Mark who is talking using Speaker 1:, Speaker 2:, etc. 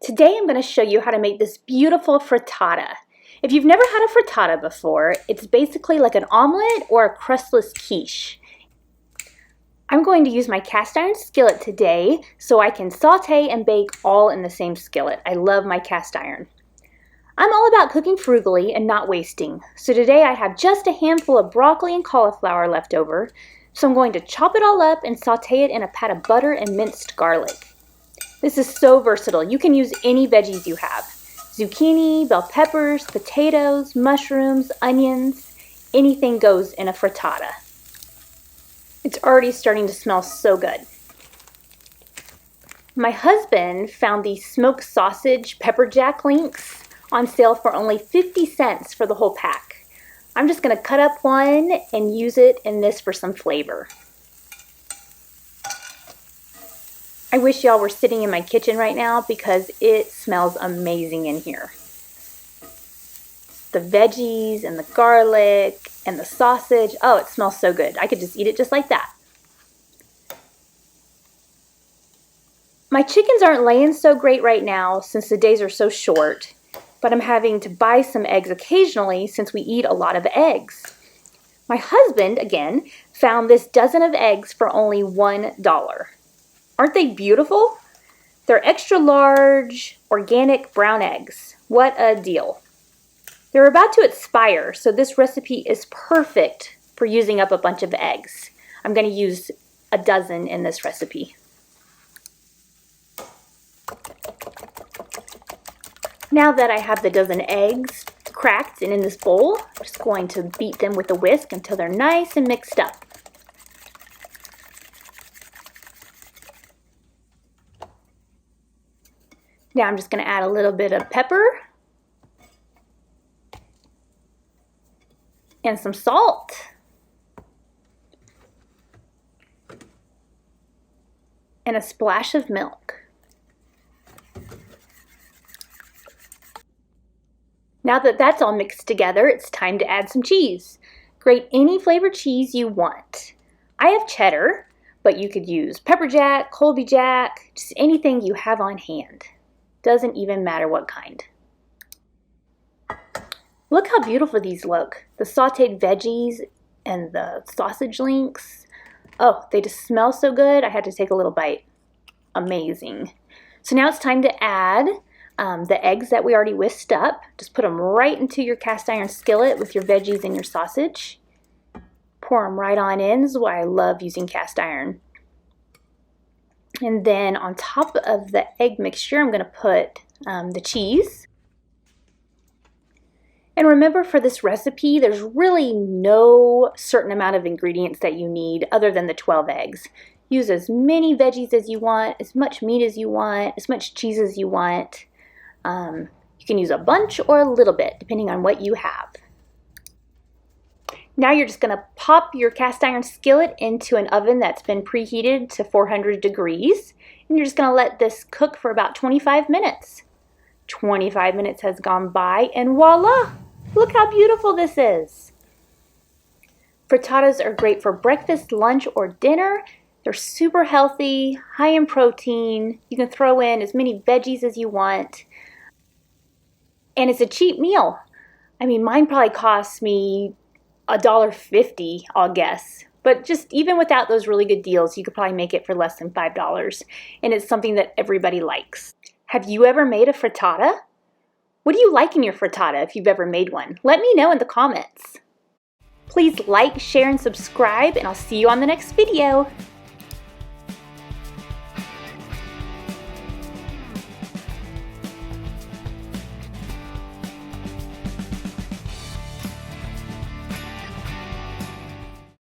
Speaker 1: Today I'm going to show you how to make this beautiful frittata. If you've never had a frittata before, it's basically like an omelet or a crustless quiche. I'm going to use my cast iron skillet today so I can saute and bake all in the same skillet. I love my cast iron. I'm all about cooking frugally and not wasting, so today I have just a handful of broccoli and cauliflower left over, so I'm going to chop it all up and saute it in a pat of butter and minced garlic. This is so versatile. You can use any veggies you have. Zucchini, bell peppers, potatoes, mushrooms, onions, anything goes in a frittata. It's already starting to smell so good. My husband found these smoked sausage pepper jack links on sale for only 50 cents for the whole pack. I'm just going to cut up one and use it in this for some flavor. I wish y'all were sitting in my kitchen right now because it smells amazing in here. The veggies and the garlic and the sausage, oh, it smells so good. I could just eat it just like that. My chickens aren't laying so great right now since the days are so short, but I'm having to buy some eggs occasionally since we eat a lot of eggs. My husband, again, found this dozen of eggs for only $1. Aren't they beautiful? They're extra large, organic brown eggs. What a deal. They're about to expire, so this recipe is perfect for using up a bunch of eggs. I'm going to use a dozen in this recipe. Now that I have the dozen eggs cracked and in this bowl, I'm just going to beat them with a whisk until they're nice and mixed up. Now I'm just going to add a little bit of pepper and some salt and a splash of milk. Now that that's all mixed together, it's time to add some cheese. Grate any flavored cheese you want. I have cheddar, but you could use pepper jack, Colby jack, just anything you have on hand. Doesn't even matter what kind. Look how beautiful these look. The sauteed veggies and the sausage links. Oh, they just smell so good. I had to take a little bite. Amazing. So now it's time to add the eggs that we already whisked up. Just put them right into your cast iron skillet with your veggies and your sausage. Pour them right on in. This is why I love using cast iron. And then on top of the egg mixture, I'm going to put the cheese. And remember, for this recipe, there's really no certain amount of ingredients that you need other than the 12 eggs. Use as many veggies as you want, as much meat as you want, as much cheese as you want. You can use a bunch or a little bit, depending on what you have. Now you're just going to pop your cast iron skillet into an oven that's been preheated to 400 degrees. And you're just going to let this cook for about 25 minutes. 25 minutes has gone by and voila! Look how beautiful this is. Frittatas are great for breakfast, lunch, or dinner. They're super healthy, high in protein. You can throw in as many veggies as you want. And it's a cheap meal. I mean, mine probably costs me $1.50, I'll guess. But just even without those really good deals, you could probably make it for less than $5. And it's something that everybody likes. Have you ever made a frittata? What do you like in your frittata if you've ever made one? Let me know in the comments. Please like, share, and subscribe, and I'll see you on the next video.